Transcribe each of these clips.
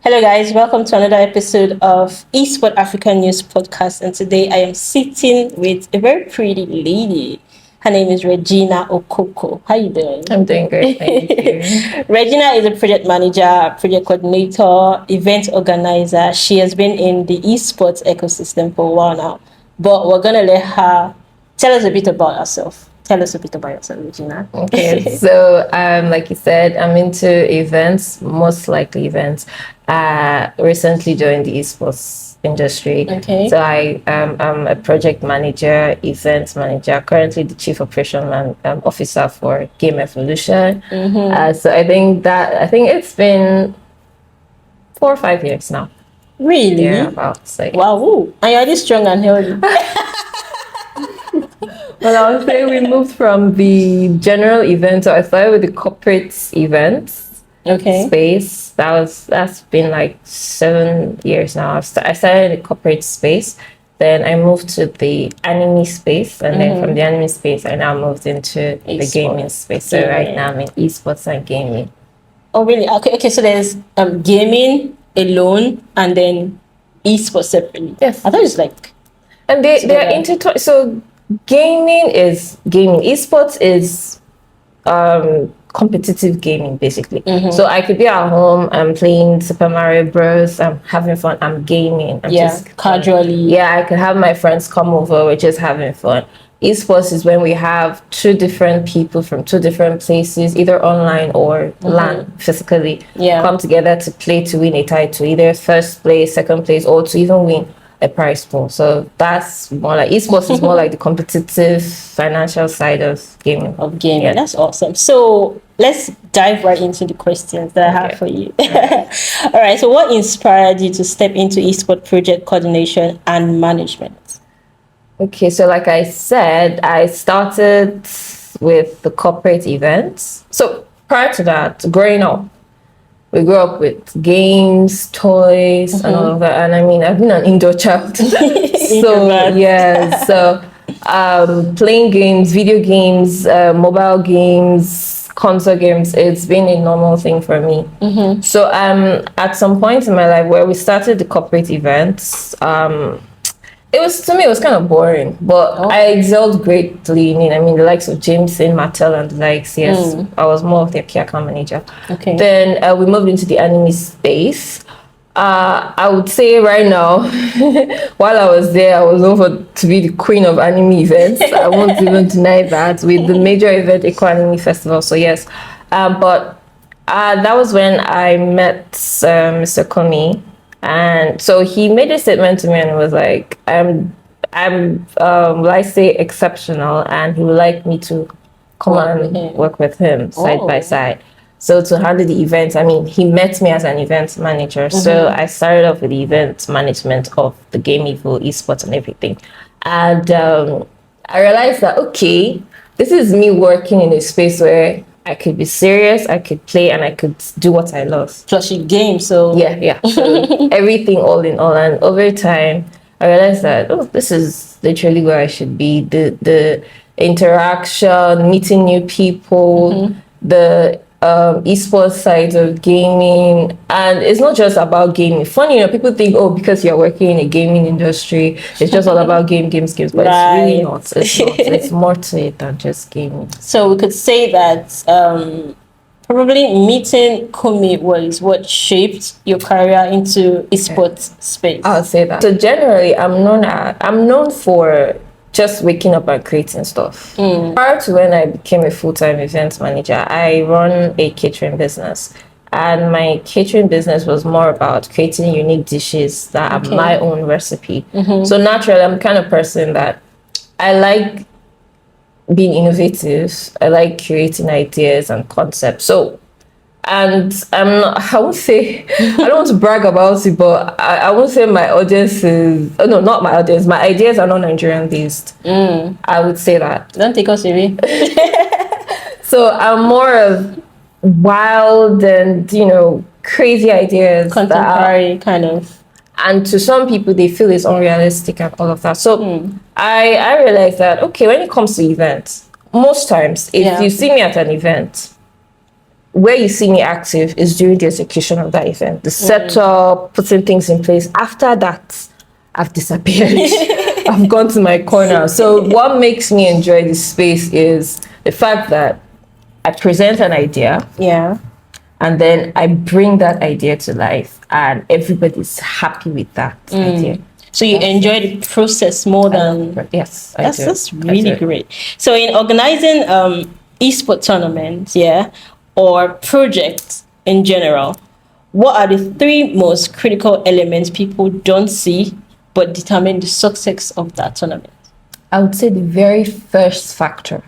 Hello guys, welcome to another episode of Esports Africa News Podcast, and today I am sitting with a very pretty lady. Her name is Regina Okoko. How you doing? I'm doing great, thank you. Regina is a project manager, project coordinator, event organizer. She has been in the esports ecosystem for a while now, but we're gonna let her tell us a bit about herself. Tell us a bit about yourself, Regina. Okay, so like you said, I'm into events, most likely events. Recently joined the esports industry. Okay. So I'm a project manager, events manager, currently the chief operation officer for Game Evolution. So I think it's been 4 or 5 years now. Really? Yeah, about so. Wow. Ooh. And you're this strong and healthy. Well, I would say we moved from the general event. So I started with the corporate events space. That's been like 7 years now. I started in the corporate space. Then I moved to the anime space, and then from the anime space, I now moved into the gaming space. So right now I'm in esports and gaming. Oh, really? Okay. So there's gaming alone, and then esports separately. Yes, I thought it's like, and they're intertwined. So gaming is gaming. Esports is competitive gaming, basically. So I could be at home, I'm playing Super Mario Bros, I'm having fun, I'm gaming. I'm just casually. Yeah, I could have my friends come over, we're just having fun. Esports is when we have two different people from two different places, either online or LAN, physically, come together to play to win a title, either first place, second place, or to even win a prize pool. So that's more like esports is more like the competitive financial side of gaming. Yeah. That's awesome. So let's dive right into the questions that I have for you. All right. So what inspired you to step into esports project coordination and management? Okay, so like I said, I started with the corporate events. So prior to that, growing up, we grew up with games, toys, and all of that. And I mean, I've been an indoor child. Playing games, video games, mobile games, console games, it's been a normal thing for me. So at some point in my life where we started the corporate events, it was kind of boring, but I excelled greatly in it. I mean, the likes of Jameson, Mattel, and the likes. Yes, I was more of their key account manager. Okay. Then we moved into the anime space. I would say right now, while I was there, I was over to be the queen of anime events. I won't even deny that, with the major event, Eco Anime Festival. So yes, but that was when I met Mr. Komi. And so he made a statement to me and was like, I'm let's say exceptional, and he would like me to come and work with him side by side. So to handle the events, I mean, he met me as an event manager. So I started off with the event management of the GameEvo, esports and everything. And I realized that, okay, this is me working in a space where I could be serious, I could play, and I could do what I love. Plus you game, so... Yeah. So everything all in all. And over time, I realized that, this is literally where I should be. The interaction, meeting new people, the esports side of gaming. And it's not just about gaming. Funny, people think, because you're working in a gaming industry, it's just all about games. But it's really not. It's not. It's more to it than just gaming. So we could say that probably meeting Kumi was what shaped your career into esports space. I'll say that. So generally, I'm known for just waking up and creating stuff. Prior to when I became a full-time event manager, I run a catering business. And my catering business was more about creating unique dishes that are my own recipe. So naturally, I'm the kind of person that I like being innovative. I like creating ideas and concepts. So, and I won't say, I don't want to brag about it, but I won't say my audience is, no, not my audience. My ideas are not Nigerian based. I would say that. Don't take us away. So I'm more of wild and, crazy ideas. Contemporary kind of. And to some people, they feel it's unrealistic and all of that. So I realized that, okay, when it comes to events, most times, if you see me at an event, where you see me active is during the execution of that event, the setup, putting things in place. After that, I've disappeared. I've gone to my corner. So what makes me enjoy this space is the fact that I present an idea. Yeah. And then I bring that idea to life, and everybody's happy with that idea. So you enjoy the process more than... Yes, That's really great. So in organizing esports tournaments, or projects in general, what are the 3 most critical elements people don't see but determine the success of that tournament? I would say the very first factor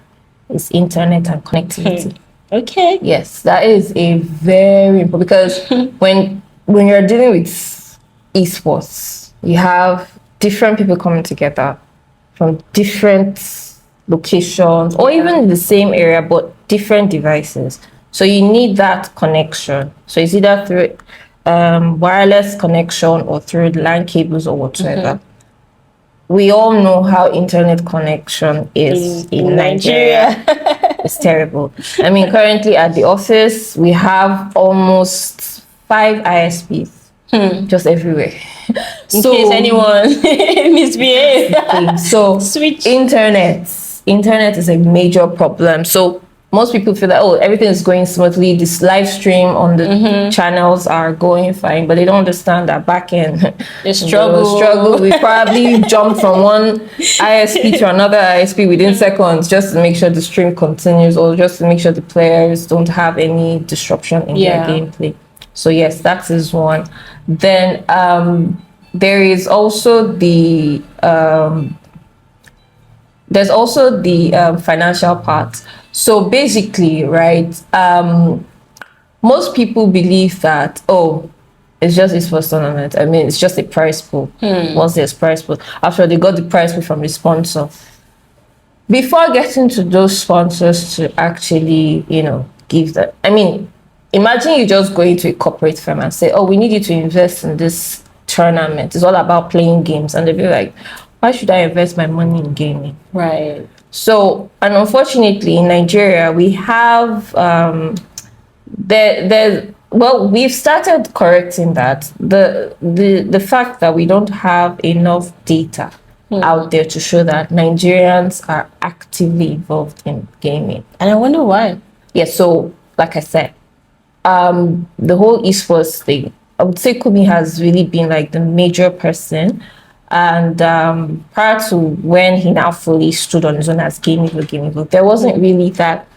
is internet and connectivity. Okay. Yes, that is a very important, because when you're dealing with esports, you have different people coming together from different locations or even in the same area but different devices. So you need that connection. So it's either through wireless connection or through LAN cables or whatsoever. We all know how internet connection is in Nigeria. It's terrible. I mean, currently at the office, we have almost 5 ISPs just everywhere. In case anyone misbehaves. So Switch. Internet is a major problem. So most people feel that, everything is going smoothly. This live stream on the channels are going fine, but they don't understand that back in the struggle. We probably jumped from one ISP to another ISP within seconds just to make sure the stream continues, or just to make sure the players don't have any disruption in their gameplay. So yes, that is one. Then there is also the financial part. So basically, right, most people believe that, it's just his first tournament. I mean, it's just a prize pool. Once there's prize pool, after they got the prize pool from the sponsor. Before getting to those sponsors to actually, give that, I mean, imagine you just go into a corporate firm and say, we need you to invest in this tournament. It's all about playing games. And they'll be like, why should I invest my money in gaming? Right. So, and unfortunately in Nigeria, we have, we've started correcting that. The fact that we don't have enough data out there to show that Nigerians are actively involved in gaming. And I wonder why. Yeah, so like I said, the whole esports thing, I would say Kumi has really been like the major person. And prior to when he now fully stood on his own as GameEvo, there wasn't really that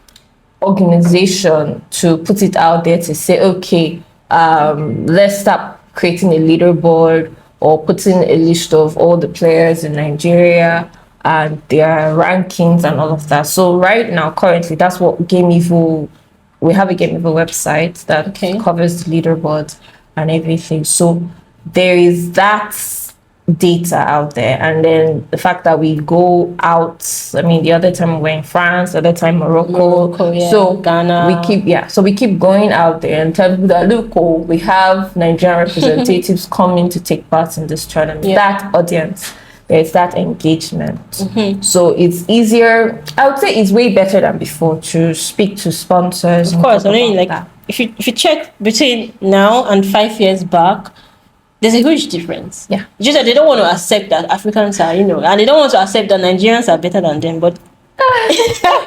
organization to put it out there to say, okay, let's start creating a leaderboard or putting a list of all the players in Nigeria and their rankings and all of that. So right now, currently, that's what GameEvo, we have a GameEvo website that covers the leaderboard and everything. So there is that data out there, and then the fact that we go out, I mean, the other time we were in France, the other time Morocco, so Ghana, we keep going out there and tell people that, look, we have Nigerian representatives coming to take part in this tournament. That audience, there's that engagement. So it's easier, I would say it's way better than before to speak to sponsors. Of course, I mean, like if you check between now and 5 years back, there's a huge difference. Yeah. Just that they don't want to accept that Africans are, and they don't want to accept that Nigerians are better than them. But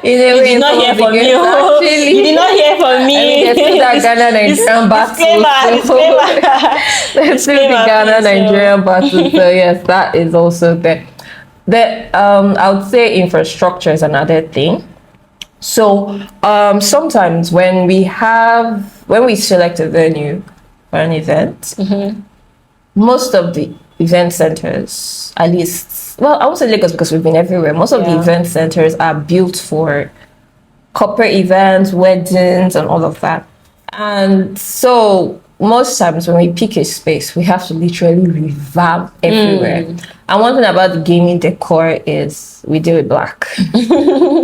you did not hear from me. You did not hear from me. There's still that Ghana-Nigerian battle. There's still the Ghana-Nigerian battle. So yes, that is also there. I would say infrastructure is another thing. So sometimes when we select a venue for an event, most of the event centers, at least, well, I won't say Lagos because we've been everywhere. Most of the event centers are built for corporate events, weddings, and all of that. And so most times when we pick a space, we have to literally revamp everywhere. And one thing about the gaming decor is we do it black.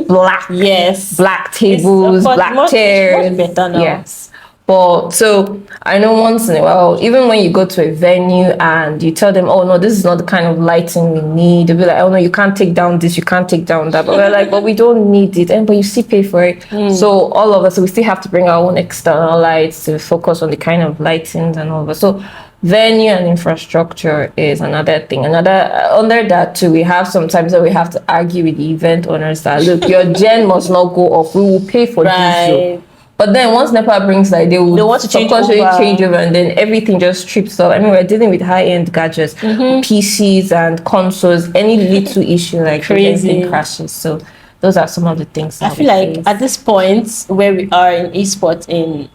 Black. Yes. Black tables, black chairs. Much better now. Yes. But so I know once in a while, even when you go to a venue and you tell them, oh no, this is not the kind of lighting we need, they'll be like, oh no, you can't take down this, you can't take down that. But we're like, but we don't need it. And but you still pay for it. So all of us, we still have to bring our own external lights to focus on the kind of lightings and all that. So venue and infrastructure is another thing. Under that too, we have sometimes that we have to argue with the event owners that look, your gen must not go off. We will pay for this. Right. But then once NEPA brings that, they want to change over. and then everything just trips up. I mean, we're dealing with high-end gadgets, PCs and consoles. Any little issue like everything crashes. So those are some of the things. I feel like face. At this point where we are in esports in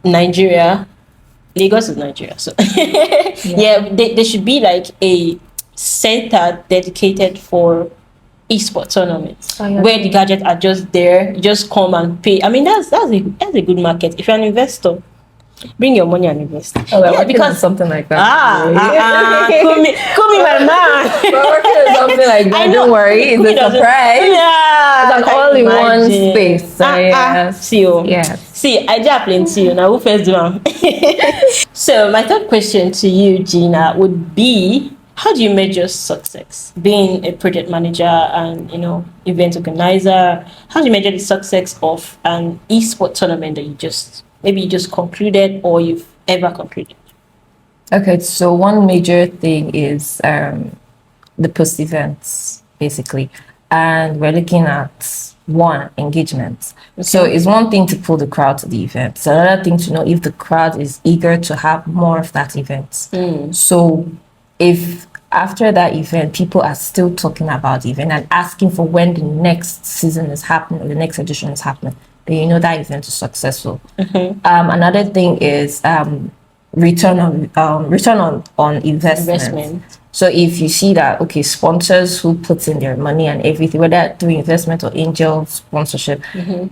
Nigeria, Lagos is Nigeria. So yeah, there should be like a center dedicated for esports tournaments where the gadgets are just there. You just come and pay. I mean, that's a good market. If you're an investor, bring your money and invest. Oh, yeah, because something like that. Call me my man. We're working on something like that. Don't worry, it's a surprise. Yeah, it's an all-in-one space. So, See, I just plenty. Now who first do them? So my third question to you, Gina, would be: how do you measure success? Being a project manager and event organizer, how do you measure the success of an esports tournament that you just concluded or you've ever concluded? Okay, so one major thing is the post events, basically, and we're looking at engagement. Okay. So it's one thing to pull the crowd to the event. It's another thing to know if the crowd is eager to have more of that event. So if after that event, people are still talking about the event and asking for when the next season is happening or the next edition is happening, then that event is successful. Another thing is return on investment. So if you see that, okay, sponsors who put in their money and everything, whether through investment or angel sponsorship,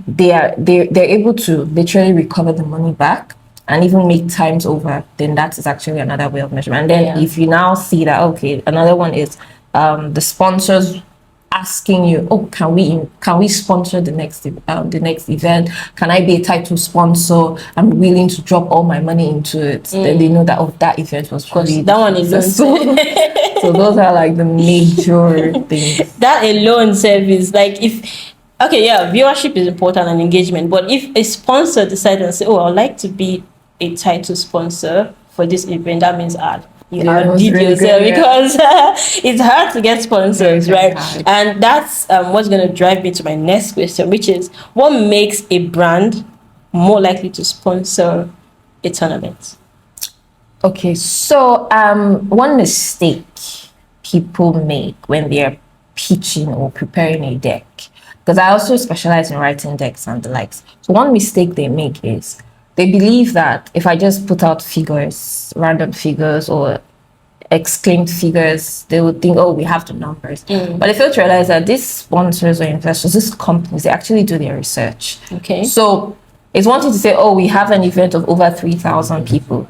they're able to literally recover the money back and even make times over, then that is actually another way of measurement. And then if you now see that, okay, another one is the sponsors asking you, oh, can we sponsor the next event? Can I be a title sponsor? I'm willing to drop all my money into it. Then they know that that event was probably that one is so those are like the major things. That alone service, like viewership is important and engagement, but if a sponsor decides and say, oh, I'd like to be a title sponsor for this event, that means you outdid yourself because it's hard to get sponsors, right? And that's what's going to drive me to my next question, which is what makes a brand more likely to sponsor a tournament? Okay, so one mistake people make when they're pitching or preparing a deck, because I also specialize in writing decks and the likes. So one mistake they make is they believe that if I just put out figures, random figures or exclaimed figures, they would think, oh, we have the numbers. But they fail to realize that these sponsors or investors, these companies, they actually do their research. Okay. So it's one thing to say, oh, we have an event of over 3,000 people.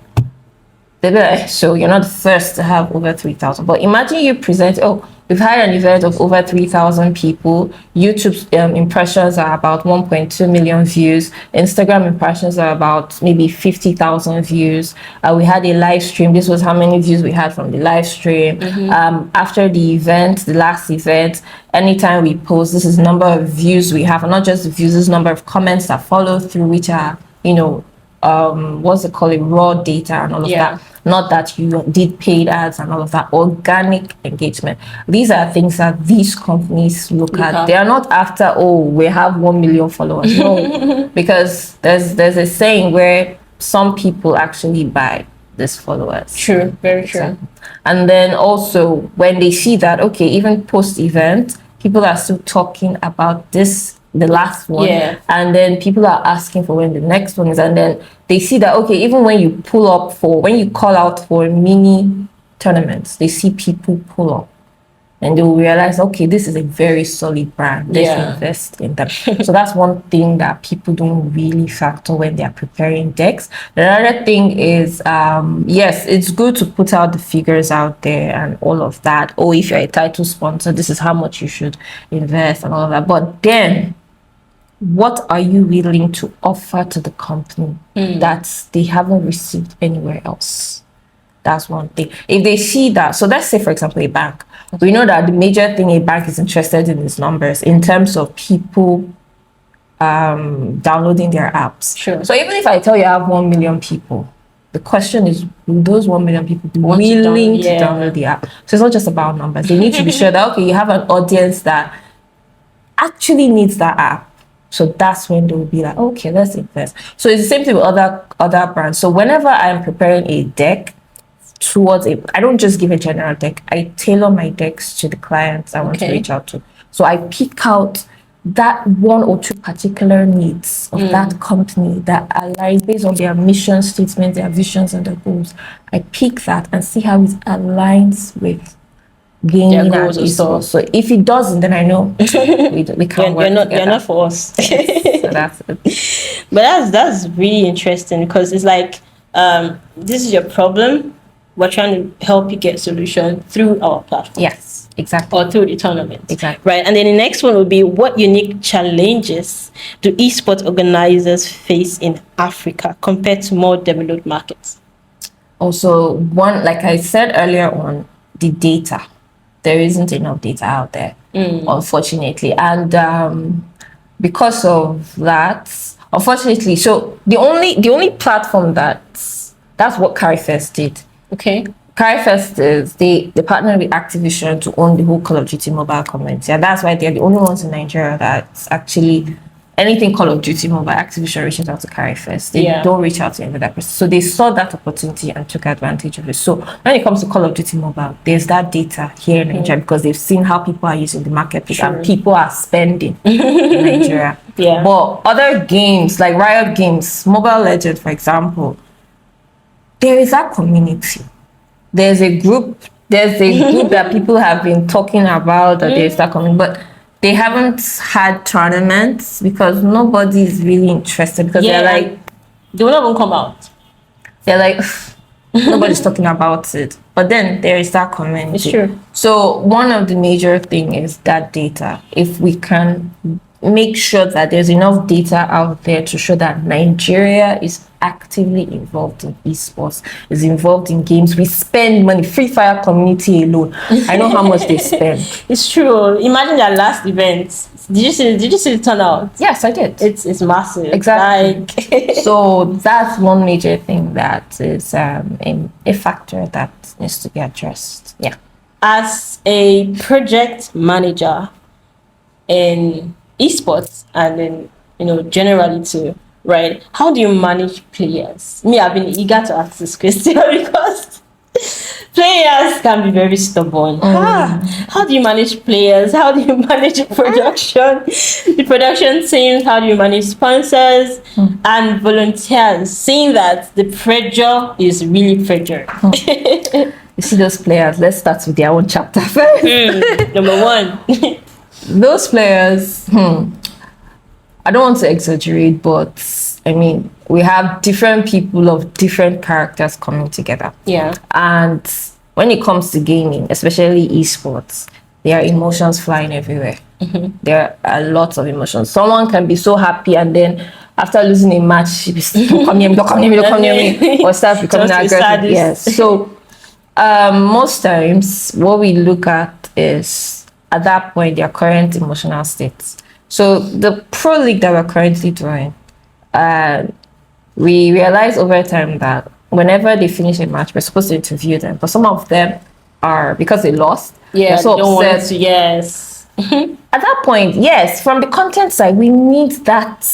They'll be like, so you're not the first to have over 3,000. But imagine you present, oh, we've had an event of over 3,000 people. YouTube's impressions are about 1.2 million views. Instagram impressions are about maybe 50,000 views. We had a live stream. This was how many views we had from the live stream. After the event, the last event, anytime we post, this is the number of views we have. And not just the views, this number of comments that follow through, which are, what's it called, raw data and all of that. Not that you did paid ads and all of that. Organic engagement. These are things that these companies look at. They are not after, oh, we have 1 million followers. No, because there's a saying where some people actually buy these followers. True, very true. And then also when they see that, okay, even post-event, people are still talking about the last one, and then people are asking for when the next one is, and then they see that, okay, even when you call out for mini tournaments, they see people pull up and they'll realize, okay, this is a very solid brand, let's invest in them. So that's one thing that people don't really factor when they're preparing decks. Another thing is, yes, it's good to put out the figures out there and all of that. Oh, if you're a title sponsor, this is how much you should invest and all of that. But then what are you willing to offer to the company that they haven't received anywhere else? That's one thing. If they see that, so let's say, for example, a bank. We know that the major thing a bank is interested in is numbers in terms of people downloading their apps. Sure. So even if I tell you I have 1 million people, the question is, will those 1 million people be willing to download the app? So it's not just about numbers. They need to be sure that, okay, you have an audience that actually needs that app. So that's when they will be like, okay, let's invest. So it's the same thing with other brands. So whenever I'm preparing a deck towards I don't just give a general deck. I tailor my decks to the clients I want to reach out to. So I pick out that one or two particular needs of that company that align based on their mission statement, their visions and their goals. I pick that and see how it aligns with gaming and esports. So if it doesn't, then I know we can't work together. You're not for us. So that's it. But that's really interesting, because it's like this is your problem. We're trying to help you get solution through our platform. Yes, exactly. Or through the tournament. Exactly. Right. And then the next one would be, what unique challenges do esports organizers face in Africa compared to more developed markets? Also, one, like I said earlier on, the data. There isn't enough data out there, unfortunately. And because of that, unfortunately, so the only platform that's what CARIFEST did. Okay. CARIFEST is they partnered with Activision to own the whole Call of Duty mobile community, and that's why they're the only ones in Nigeria that's actually anything Call of Duty mobile. Activision reaches out to CARIFEST. They don't reach out to any other person. So they saw that opportunity and took advantage of it. So when it comes to Call of Duty mobile, there's that data here in Nigeria because they've seen how people are using the marketplace and people are spending in Nigeria. Yeah. But other games like Riot Games, Mobile Legends, for example, there is that community. There's a group that people have been talking about that there's that community, but they haven't had tournaments because nobody is really interested, because they're like, they will not even come out. They're like, nobody's talking about it. But then there is that community. It's true. So one of the major thing is that data. If we can make sure that there's enough data out there to show that Nigeria is actively involved in esports, is involved in games. We spend money. Free Fire community alone, I know how much they spend. It's true. Imagine their last event. Did you see the turnout? Yes, I did. It's massive. Exactly. So that's one major thing that is a factor that needs to be addressed. Yeah. As a project manager in esports and in generally too, right? How do you manage players? Me, I've been eager to ask this question because players can be very stubborn. How do you manage players? How do you manage production? The production teams, how do you manage sponsors and volunteers? Seeing that the pressure is really pressure. You see those players, let's start with their own chapter first. Number one. Those players, I don't want to exaggerate, but I mean, we have different people of different characters coming together. Yeah. And when it comes to gaming, especially esports, there are emotions flying everywhere. There are lots of emotions. Someone can be so happy, and then after losing a match, she be don't come near me, or start becoming aggressive. Yes. So most times, what we look at is at that point their current emotional states. So the pro league that we're currently doing, we realize over time that whenever they finish a match, we're supposed to interview them, but some of them are, because they lost, they're so upset. Yes. At that point, yes, from the content side, we need that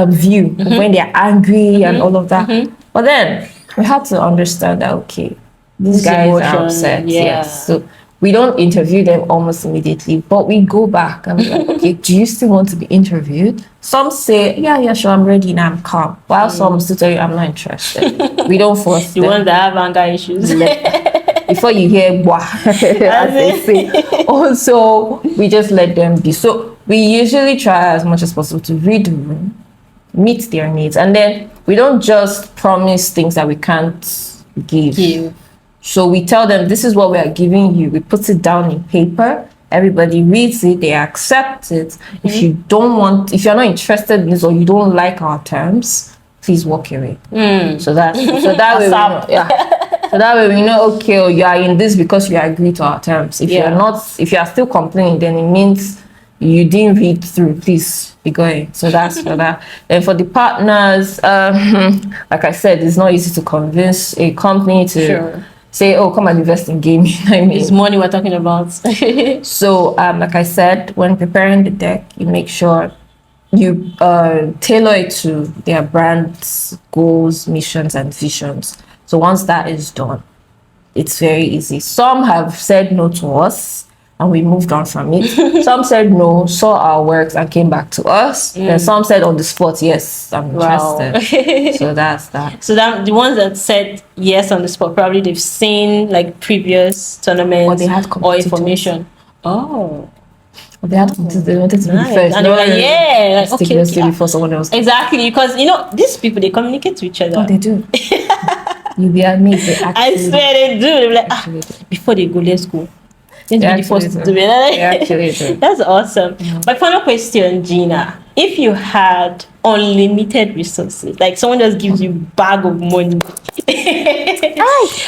view when they're angry and all of that. But then we have to understand that, okay, these guys are upset. Yes. So we don't interview them almost immediately, but we go back and we're like, okay, do you still want to be interviewed? Some say, yeah, sure, I'm ready now, I'm calm. While some still tell you, I'm not interested. We don't force them. The ones that have anger issues. Before you hear, wah, as they say. Also, we just let them be. So we usually try as much as possible to read the room, meet their needs, and then we don't just promise things that we can't give. So we tell them, this is what we are giving you. We put it down in paper, Everybody reads it, they accept it. If you're not interested in this or you don't like our terms, please walk away. So that way we know, So that way we know, okay, you are in this because you agree to our terms. If if you are still complaining, then it means you didn't read through. Please be going. So that's for that. And for the partners, like I said, it's not easy to convince a company to say, oh, come and invest in gaming. I mean, it's money we're talking about. So, like I said, when preparing the deck, you make sure you tailor it to their brand's goals, missions, and visions. So once that is done, it's very easy. Some have said no to us, and we moved on from it. Some said no, saw our works, and came back to us. Then some said on the spot, yes, I'm interested. So that's that. So that the ones that said yes on the spot, probably they've seen like previous tournaments or they had information. Oh. They had they wanted to be first. And they were like, yeah, like, okay, before someone else. Exactly, because these people, they communicate to each other. Oh, they do. You'll be amazed. I swear they do. They're like, before they go, let's go. Let's be the first to do it. That's awesome. My final question, Gina. If you had unlimited resources, like someone just gives you bag of money,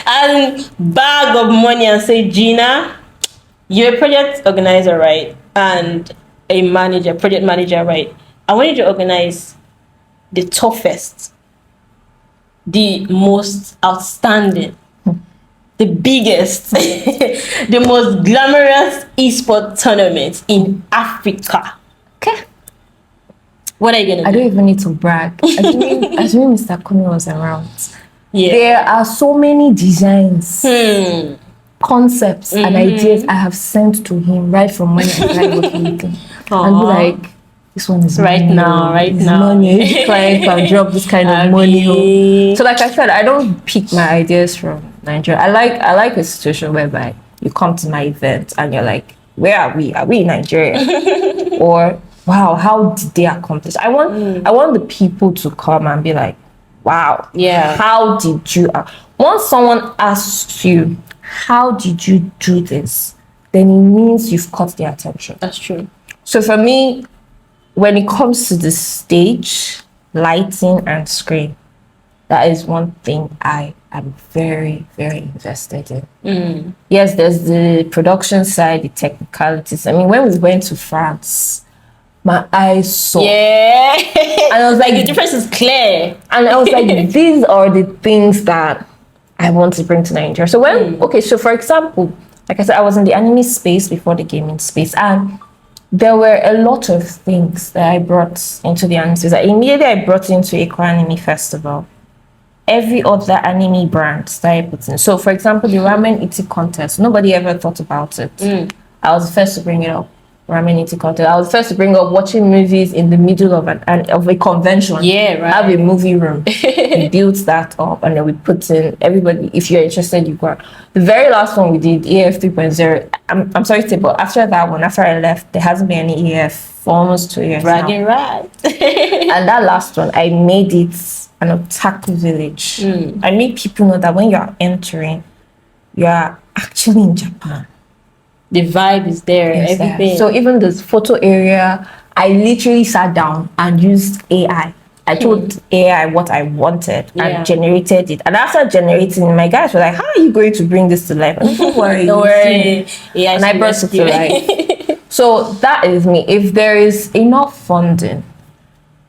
and bag of money and say, Gina, you're a project organizer, right? And a project manager, right? I want you to organize the toughest, the most outstanding, the biggest, the most glamorous esports tournament in Africa. Okay. What are you gonna do? I don't even need to brag. Assuming Mr. Kumi was around. Yeah. There are so many designs, concepts, and ideas I have sent to him right from when I started working with him. And be like, this one is right money, now. Money. Client can drop this kind of money. So like I said, I don't pick my ideas from Nigeria. I like a situation whereby you come to my event and you're like, where are we? Are we in Nigeria? Or wow, how did they accomplish? I want the people to come and be like, wow, how did you? Once someone asks you, how did you do this? Then it means you've caught their attention. That's true. So for me, when it comes to the stage, lighting, and screen, that is one thing I am very, very invested in. Yes, there's the production side, the technicalities. I mean, when we went to France, my eyes saw. Yeah. And I was like, the difference is clear. And I was like, these are the things that I want to bring to Nigeria. So so for example, like I said, I was in the anime space before the gaming space, and there were a lot of things that I brought into the anime space. Immediately I brought into Eco Anime Festival. Every other anime brand started putting. So for example, the ramen eating contest, nobody ever thought about it. I was the first to bring it up. Ramen eating contest. I was the first to bring up watching movies in the middle of a convention. Yeah, right. Have a movie room. We built that up, and then we put in everybody. If you're interested, you go. The very last one we did, EAF 3.0. I'm sorry to say, but after that one, after I left, there hasn't been any EAF for almost 2 years Bragging now. right. And that last one, I made it an otaku village. I made people know that when you are entering, you are actually in Japan. The vibe is there, everything. So even this photo area, I literally sat down and used AI. I told AI what I wanted and generated it. And after generating, my guys were like, how are you going to bring this to life? And don't worry. Don't worry. AI and I brought it to life. So that is me. If there is enough funding,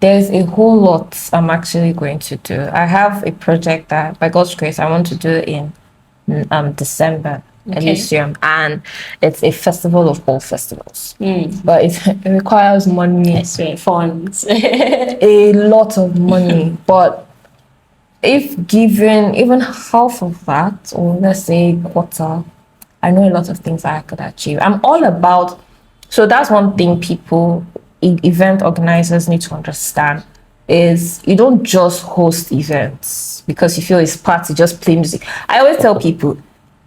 there's a whole lot I'm actually going to do. I have a project that, by God's grace, I want to do in December. Elysium, and it's a festival of all festivals, but it requires money, funds, a lot of money. But if given even half of that, or let's say quarter, I know a lot of things I could achieve. I'm all about. So that's one thing people, event organizers need to understand, is you don't just host events because you feel it's party, just play music. I always tell people,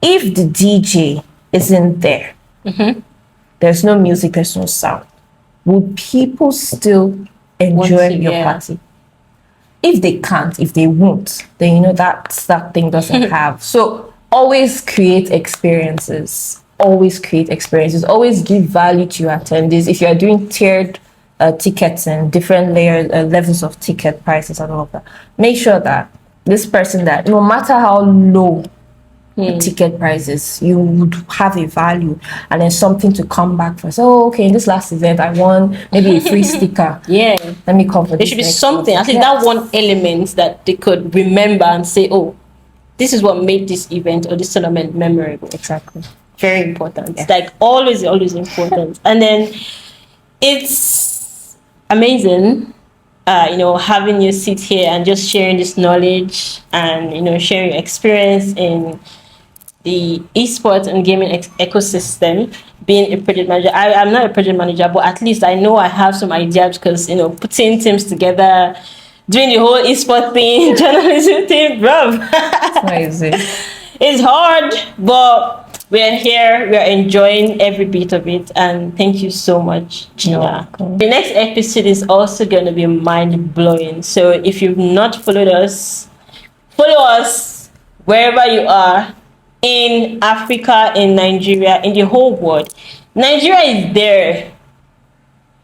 if the DJ isn't there, there's no music, there's no sound, would people still enjoy your party? If they can't, if they won't, then that thing doesn't have. So always create experiences. always create experiences, always give value to your attendees. If you are doing tiered tickets and different levels of ticket prices and all of that, make sure that this person, that no matter how low the ticket prices, you would have a value and then something to come back for. So, okay, in this last event, I won maybe a free sticker. Yeah. Let me come for There this. should be next something, one. at least that one element that they could remember and say, oh, this is what made this event or this tournament memorable. Exactly. Very important. Yeah. Like always important. And then it's amazing, having you sit here and just sharing this knowledge and, sharing your experience in the esports and gaming ecosystem, being a project manager. I'm not a project manager, but at least I know I have some ideas because, putting teams together, doing the whole esports thing, journalism thing, bro. It's not easy. It's hard, but we're here. We're enjoying every bit of it. And thank you so much, Gina. The next episode is also going to be mind-blowing. So if you've not followed us, follow us wherever you are. In Africa, in Nigeria, in the whole world. Nigeria is there.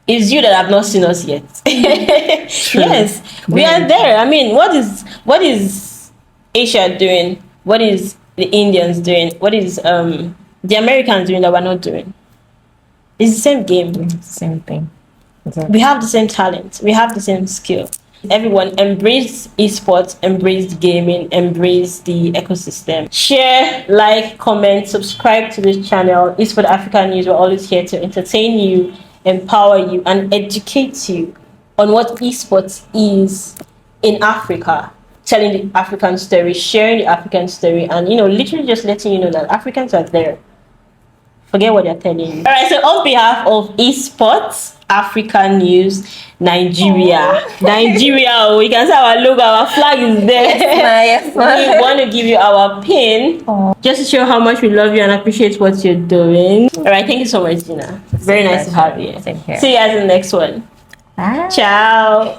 It's you that have not seen us yet. Yes, we are there. I mean, what is Asia doing? What is the Indians doing? What is the Americans doing that we're not doing? It's the same game. It's the same thing. Exactly. We have the same talent. We have the same skill. Everyone embrace esports, embrace gaming, embrace the ecosystem. Share, like, comment, subscribe to this channel. Esports Africa News. We're always here to entertain you, empower you, and educate you on what esports is in Africa. Telling the African story, sharing the African story, and literally just letting you know that Africans are there. Forget what they're telling you. All right, so on behalf of Esports Africa News Nigeria, we can see our logo, our flag is there. Yes, We want to give you our pin just to show how much we love you and appreciate what you're doing. All right, thank you so much, Gina. Very nice to have you. Same here. See you guys in the next one. Bye. Ciao.